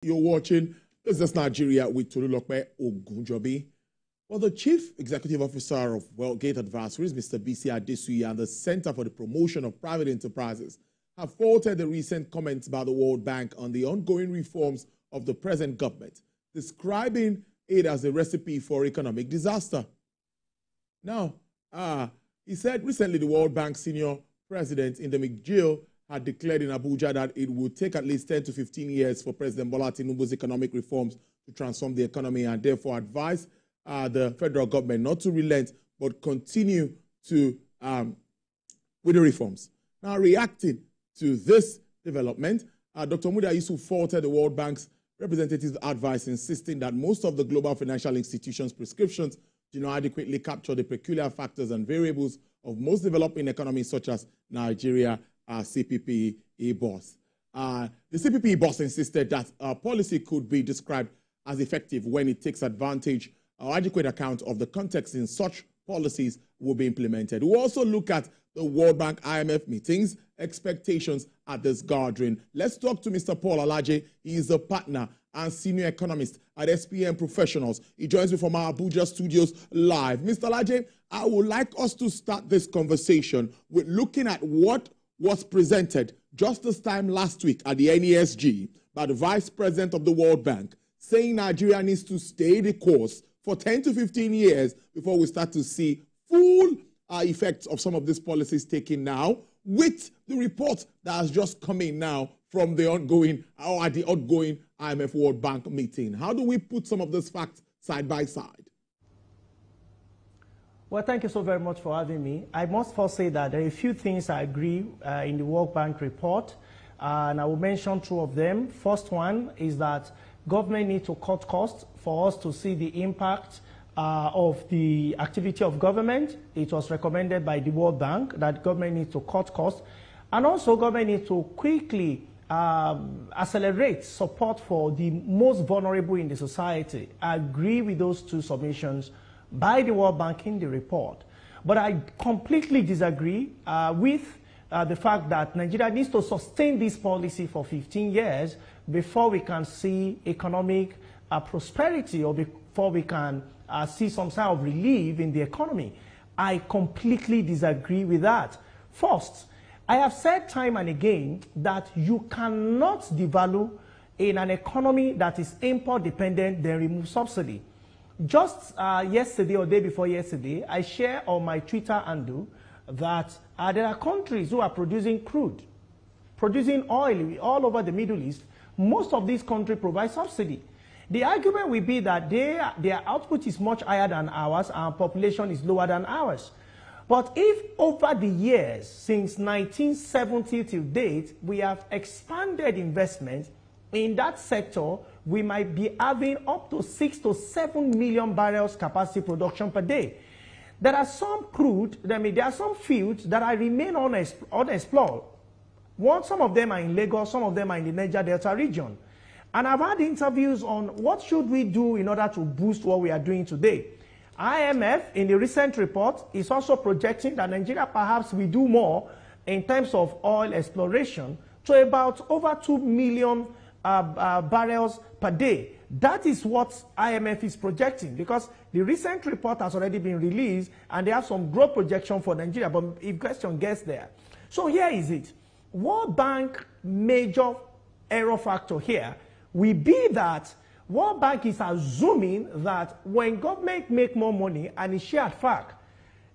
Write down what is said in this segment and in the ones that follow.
You're watching Business Nigeria with Tolulope Ogunjobi. Well, the Chief Executive Officer of Wealthgate Advisories, Mr. Biyi Adesuyi, and the Center for the Promotion of Private Enterprises have faulted the recent comments by the World Bank on the ongoing reforms of the present government, describing it as a recipe for economic disaster. Now, he said recently the World Bank Senior President Indermit Gill had declared in Abuja that it would take at least 10 to 15 years for President Bola Tinubu's economic reforms to transform the economy, and therefore advised the federal government not to relent but continue to with the reforms. Now, reacting to this development, Dr. Muda Yusuf faulted the World Bank's representative's advice, insisting that most of the global financial institutions' prescriptions do not adequately capture the peculiar factors and variables of most developing economies such as Nigeria. CPPE boss. The CPPE boss insisted that policy could be described as effective when it takes advantage or adequate account of the context in such policies will be implemented. We'll also look at the World Bank IMF meetings, expectations at this gathering. Let's talk to Mr. Paul Alaje. He is a partner and senior economist at SPM Professionals. He joins me from our Abuja studios live. Mr. Alaje, I would like us to start this conversation with looking at what was presented just this time last week at the NESG by the Vice President of the World Bank, saying Nigeria needs to stay the course for 10 to 15 years before we start to see full effects of some of these policies taken now, with the report that has just come in now from the ongoing IMF World Bank meeting. How do we put some of these facts side by side? Well, thank you so very much for having me. I must first say that there are a few things I agree in the World Bank report, and I will mention two of them. First one is that government needs to cut costs for us to see the impact of the activity of government. It was recommended by the World Bank that government needs to cut costs, and also government needs to quickly accelerate support for the most vulnerable in the society. I agree with those two submissions by the World Bank in the report. But I completely disagree with the fact that Nigeria needs to sustain this policy for 15 years before we can see economic prosperity, or before we can see some sort of relief in the economy. I completely disagree with that. First, I have said time and again that you cannot devalue in an economy that is import dependent, then remove subsidy. Just yesterday or day before yesterday, I shared on my Twitter handle that there are countries who are producing crude, producing oil all over the Middle East. Most of these countries provide subsidy. The argument will be that their output is much higher than ours, and population is lower than ours. But if over the years, since 1970 till date, we have expanded investment in that sector, we might be having up to 6 to 7 million barrels capacity production per day. There are some crude, there are some fields that remain unexplored. Some of them are in Lagos, some of them are in the Niger Delta region. And I've had interviews on what should we do in order to boost what we are doing today. IMF, in the recent report, is also projecting that Nigeria perhaps will do more in terms of oil exploration to about over 2 million barrels per day. That is what IMF is projecting, because the recent report has already been released and they have some growth projection for Nigeria, but if question gets there. So here is it. World Bank major error factor here will be that World Bank is assuming that when government make more money, and it's shared fact,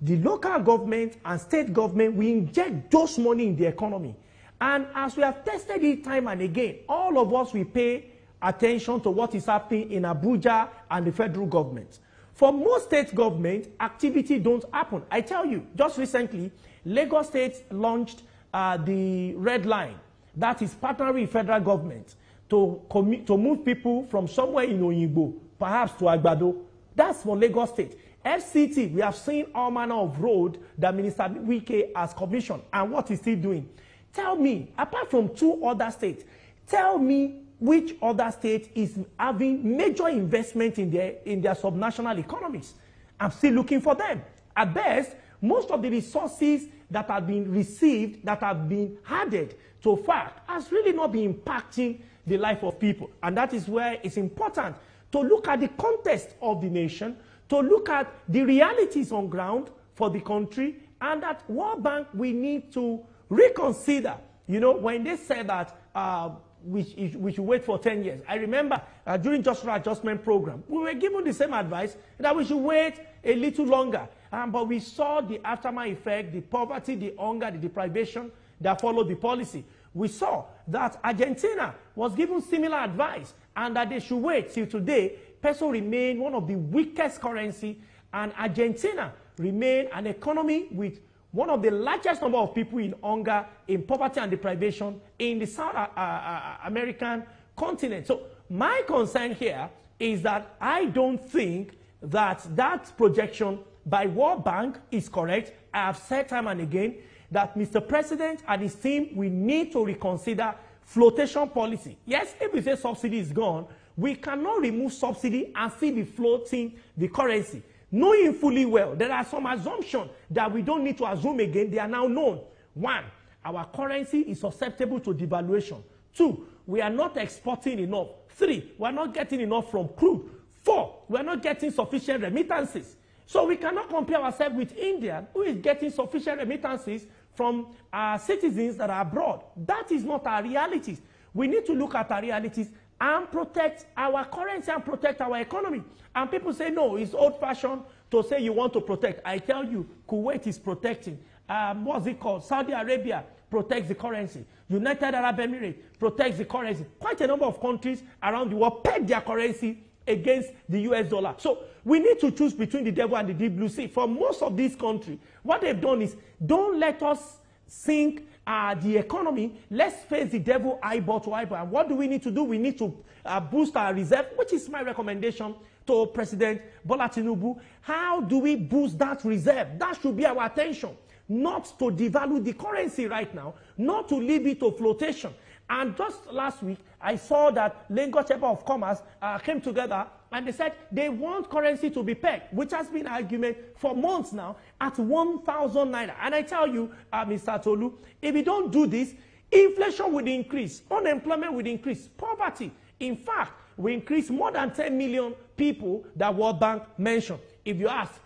the local government and state government will inject those money in the economy. And as we have tested it time and again, all of us will pay attention to what is happening in Abuja and the federal government. For most state government, activity don't happen. I tell you, just recently, Lagos State launched the Red Line. That is partnering with federal government to move people from somewhere in Oyinbo, perhaps to Agbado. That's for Lagos State. FCT, we have seen all manner of road that Minister Wike has commissioned, and what is he doing? Tell me, apart from two other states, tell me which other state is having major investment in their subnational economies. I'm still looking for them. At best, most of the resources that have been received, that have been added to FARC, has really not been impacting the life of people. And that is where it's important to look at the context of the nation, to look at the realities on ground for the country, and at World Bank we need to reconsider. You know, when they said that we should wait for 10 years. I remember during Just Right Adjustment Program, we were given the same advice that we should wait a little longer. But we saw the aftermath effect, the poverty, the hunger, the deprivation that followed the policy. We saw that Argentina was given similar advice and that they should wait till today. Peso remained one of the weakest currency, and Argentina remained an economy with one of the largest number of people in hunger, in poverty and deprivation in the South American continent. So my concern here is that I don't think that that projection by World Bank is correct. I have said time and again that Mr. President and his team, we need to reconsider flotation policy. Yes, if we say subsidy is gone, we cannot remove subsidy and still be floating the currency. Knowing fully well, there are some assumptions that we don't need to assume again. They are now known. 1, our currency is susceptible to devaluation. 2, we are not exporting enough. 3, we are not getting enough from crude. 4, we are not getting sufficient remittances. So we cannot compare ourselves with India, who is getting sufficient remittances from our citizens that are abroad. That is not our realities. We need to look at our realities and protect our currency and protect our economy. And people say, no, it's old-fashioned to say you want to protect. I tell you, Kuwait is protecting. What's it called? Saudi Arabia protects the currency. United Arab Emirates protects the currency. Quite a number of countries around the world peg their currency against the US dollar. So we need to choose between the devil and the deep blue sea. For most of these countries, what they've done is, don't let us sink the economy. Let's face the devil eyeball to eyeball. And what do we need to do? We need to boost our reserve, which is my recommendation to President Bola Tinubu. How do we boost that reserve? That should be our attention. Not to devalue the currency right now, not to leave it to flotation. And just last week, I saw that Lagos Chamber of Commerce came together and they said they want currency to be pegged, which has been an argument for months now, at 1,000 naira. And I tell you, Mr. Tolu, if we don't do this, inflation will increase, unemployment will increase, poverty, in fact, will increase more than 10 million people that World Bank mentioned. If you ask,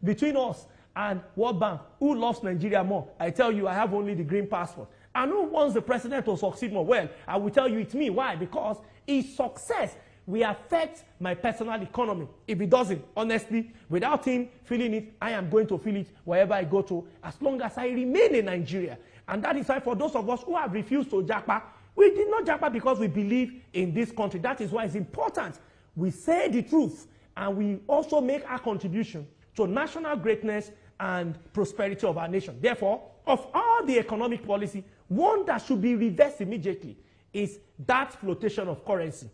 between us and World Bank, who loves Nigeria more? I tell you, I have only the green passport. And who wants the president to succeed more? Well, I will tell you it's me. Why? Because his success will affect my personal economy. If it doesn't, honestly, without him feeling it, I am going to feel it wherever I go to, as long as I remain in Nigeria. And that is why for those of us who have refused to japa, we did not japa because we believe in this country. That is why it's important we say the truth and we also make our contribution to national greatness and prosperity of our nation. Therefore, of all the economic policy, one that should be reversed immediately is that flotation of currency.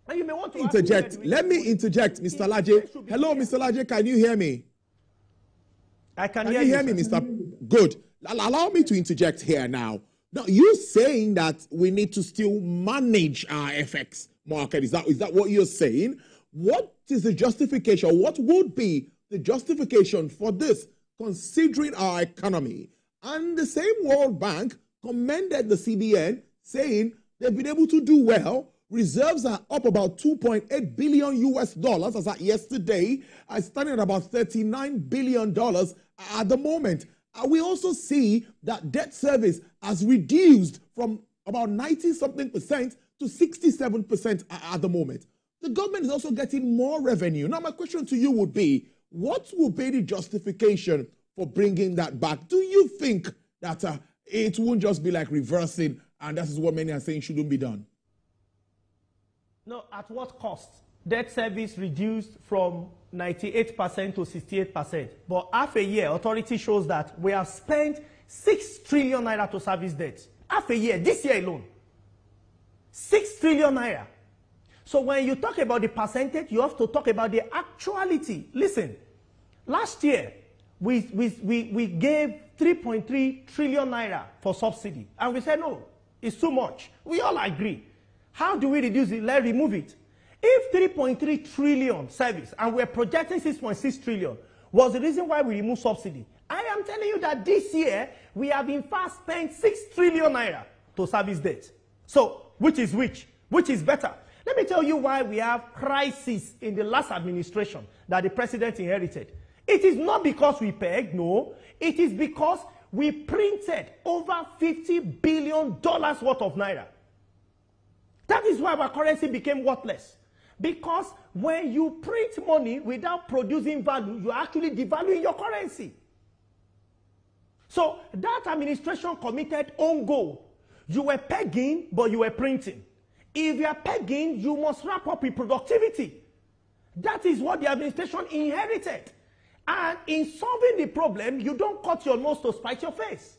And you may want to interject. Let me interject, Mr. Alaje. Hello, Mr. Alaje, can you hear me? I can you hear me, Mr. Good. Allow me to interject here now. Now, you're saying that we need to still manage our FX market. Is that what you're saying? What is the justification? What would be the justification for this, considering our economy? And the same World Bank commended the CBN, saying they've been able to do well. Reserves are up about $2.8 billion US as at yesterday, standing at about $39 billion at the moment. We also see that debt service has reduced from about 90-something% to 67% at the moment. The government is also getting more revenue. Now, my question to you would be, what will be the justification for bringing that back? Do you think that it won't just be like reversing, and that is what many are saying shouldn't be done? No, at what cost? Debt service reduced from 98% to 68%. But half a year, authority shows that we have spent 6 trillion naira to service debt. Half a year, this year alone. 6 trillion naira. So when you talk about the percentage, you have to talk about the actuality. Listen, last year, we gave 3.3 trillion naira for subsidy. And we said, no, it's too much. We all agree. How do we reduce it? Let's remove it. If 3.3 trillion service and we're projecting 6.6 trillion was the reason why we removed subsidy, I am telling you that this year we have in fact spent 6 trillion naira to service debt. So which is which? which is better. Let me tell you why we have crisis in the last administration that the president inherited. It is not because we pegged, no. It is because we printed over $50 billion worth of naira. That is why our currency became worthless. Because when you print money without producing value, you're actually devaluing your currency. So that administration committed own goal. You were pegging, but you were printing. If you are pegging, you must wrap up with productivity. That is what the administration inherited. And in solving the problem, you don't cut your nose to spite your face.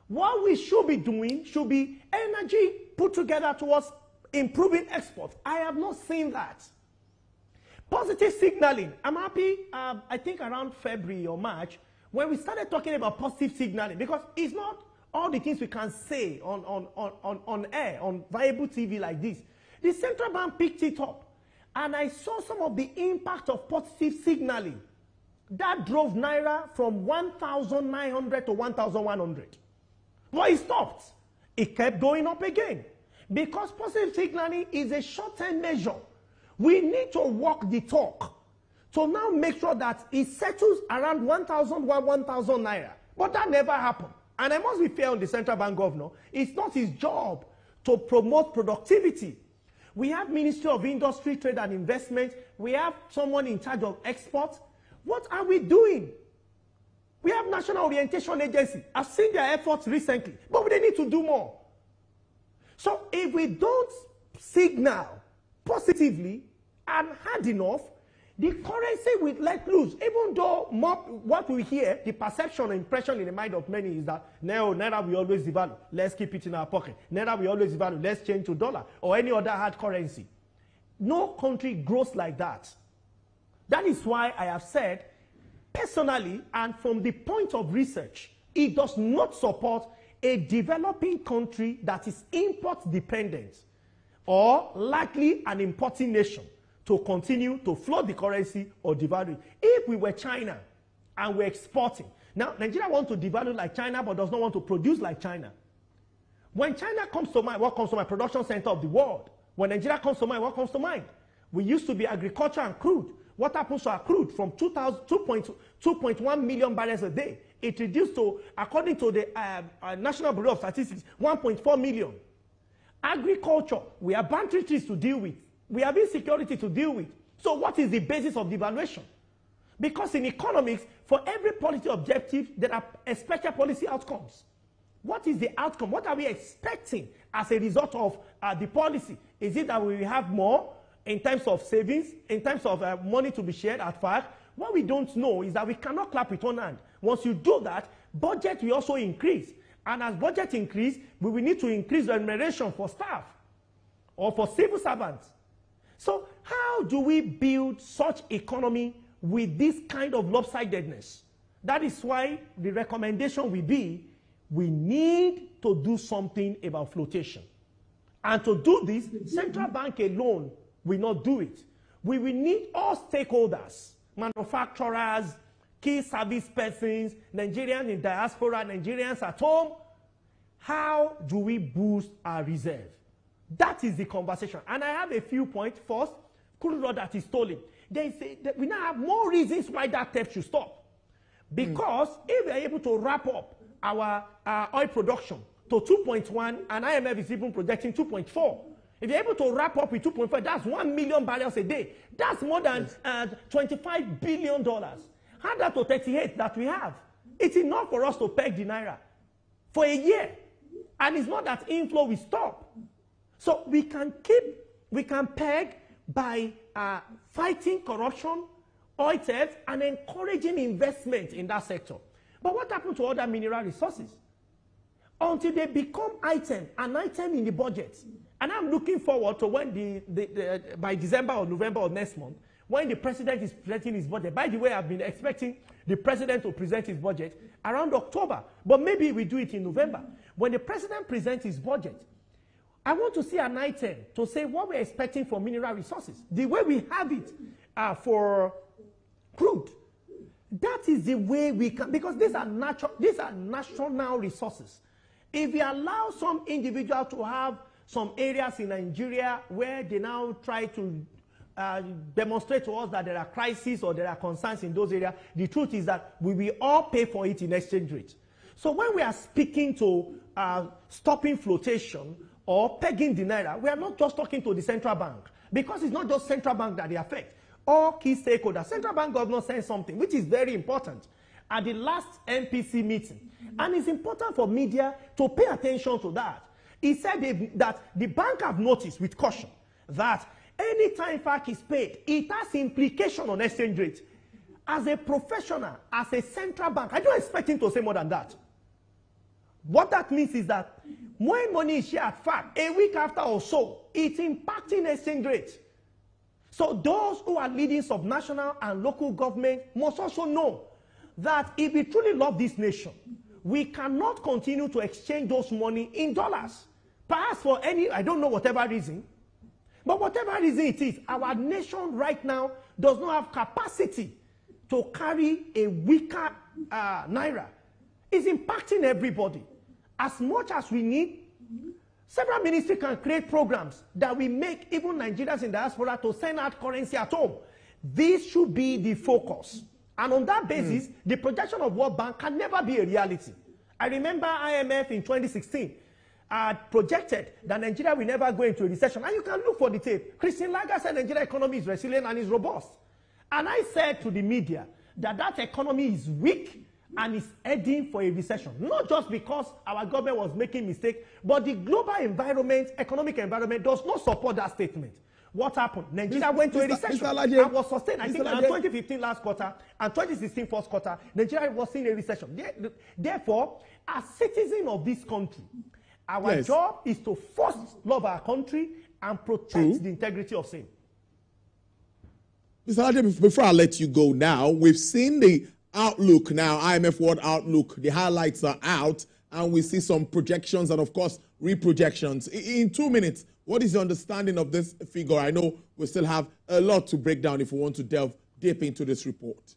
What we should be doing should be energy put together towards improving exports. I have not seen that. Positive signaling. I'm happy, I think around February or March, when we started talking about positive signaling, because it's not all the things we can say on air, on viable TV like this. The central bank picked it up, and I saw some of the impact of positive signaling. That drove naira from 1,900 to 1,100. But it stopped. It kept going up again. Because positive signaling is a short-term measure. We need to walk the talk to now make sure that it settles around 1,000 naira. But that never happened. And I must be fair on the central bank governor. It's not his job to promote productivity. We have Ministry of Industry, Trade and Investment. We have someone in charge of exports. What are we doing? We have National Orientation Agency. I've seen their efforts recently, but they need to do more. So if we don't signal positively and hard enough, the currency will let loose. Even though what we hear, the perception and impression in the mind of many is that naira we always devalue. Let's keep it in our pocket. Naira we always devalue. Let's change to dollar or any other hard currency. No country grows like that. That is why I have said, personally, and from the point of research, it does not support a developing country that is import dependent or likely an importing nation to continue to float the currency or devalue. If we were China and we're exporting, now Nigeria wants to devalue like China but does not want to produce like China. When China comes to mind, what comes to mind? Production center of the world. When Nigeria comes to mind, what comes to mind? We used to be agriculture and crude. What happens to our crude? From 2.1 million barrels a day, it reduced to, according to the National Bureau of Statistics, 1.4 million. Agriculture, we have boundary trees to deal with. We have insecurity to deal with. So what is the basis of devaluation? Because in economics, for every policy objective, there are expected policy outcomes. What is the outcome? What are we expecting as a result of the policy? Is it that we will have more in terms of savings, in terms of money to be shared at FAC? What we don't know is that we cannot clap with one hand. Once you do that, budget will also increase. And as budget increase, we will need to increase remuneration for staff or for civil servants. So how do we build such economy with this kind of lopsidedness? That is why the recommendation will be, we need to do something about flotation. And to do this, central bank alone will not do it. We will need all stakeholders, manufacturers, key service persons, Nigerians in diaspora, Nigerians at home. How do we boost our reserve? That is the conversation. And I have a few points. First, crude oil that is stolen. They say that we now have more reasons why that theft should stop. Because if we are able to wrap up our oil production to 2.1, and IMF is even projecting 2.4, if you're able to wrap up with 2.5, that's 1 million barrels a day. That's more than $25 billion. Add that to 38 that we have. It's enough for us to peg the naira for a year. And it's not that inflow will stop. So we can peg by fighting corruption, oil theft, and encouraging investment in that sector. But what happened to other mineral resources? Until they become an item in the budget. And I'm looking forward to when by December or November or next month, when the president is presenting his budget. By the way, I've been expecting the president to present his budget around October, but maybe we do it in November. When the president presents his budget, I want to see an item to say what we're expecting for mineral resources. The way we have it for crude. That is the way we can, because these are national resources. If we allow some individual to have some areas in Nigeria where they now try to demonstrate to us that there are crises or there are concerns in those areas. The truth is that we will all pay for it in exchange rate. So when we are speaking to stopping flotation or pegging the naira, we are not just talking to the central bank, because it's not just central bank that they affect. All key stakeholders. Central bank governor said something which is very important at the last MPC meeting, and it's important for media to pay attention to that. He said that the bank have noticed with caution that anytime FAC is paid, it has implication on exchange rate. As a professional, as a central bank, I don't expect him to say more than that. What that means is that when money is shared at FAC, a week after or so, it's impacting exchange rate. So those who are leading subnational and local government must also know that if we truly love this nation, we cannot continue to exchange those money in dollars. Perhaps for any, I don't know, whatever reason, but whatever reason it is, our nation right now does not have capacity to carry a weaker naira. It's impacting everybody. As much as we need, several ministries can create programs that will make even Nigerians in diaspora to send out currency at home. This should be the focus. And on that basis, the projection of World Bank can never be a reality. I remember IMF in 2016 projected that Nigeria will never go into a recession. And you can look for the tape. Christine Lagarde said Nigeria's economy is resilient and is robust. And I said to the media that that economy is weak and is heading for a recession. Not just because our government was making mistakes, but the global environment, economic environment, does not support that statement. What happened? Nigeria went to a recession and was sustained. I think in 2015 last quarter and 2016 first quarter, Nigeria was in a recession. Therefore, as citizens of this country, our job is to first love our country and protect the integrity of same. Mr. Alaje, before I let you go now, we've seen the outlook now, IMF World Outlook. The highlights are out, and we see some projections and, of course, reprojections. In 2 minutes, what is your understanding of this figure? I know we still have a lot to break down if we want to delve deep into this report.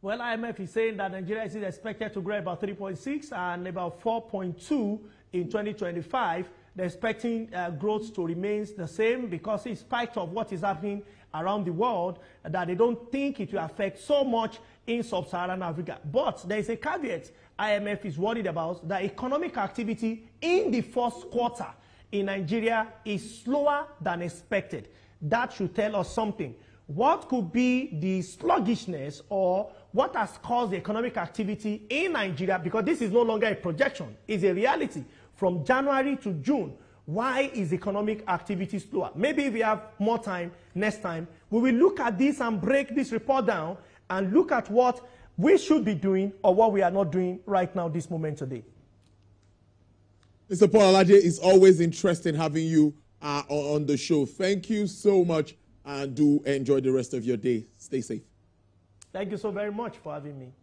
Well, IMF is saying that Nigeria is expected to grow about 3.6 and about 4.2 in 2025. They're expecting growth to remain the same because in spite of what is happening around the world, that they don't think it will affect so much in sub-Saharan Africa. But there is a caveat IMF is worried about, that economic activity in the first quarter in Nigeria is slower than expected. That should tell us something. What could be the sluggishness or what has caused the economic activity in Nigeria, because this is no longer a projection, it's a reality, from January to June. Why is economic activity slower? Maybe if we have more time, next time, we will look at this and break this report down and look at what we should be doing or what we are not doing right now, this moment today. Mr. Paul Alaje, it's always interesting having you on the show. Thank you so much, and do enjoy the rest of your day. Stay safe. Thank you so very much for having me.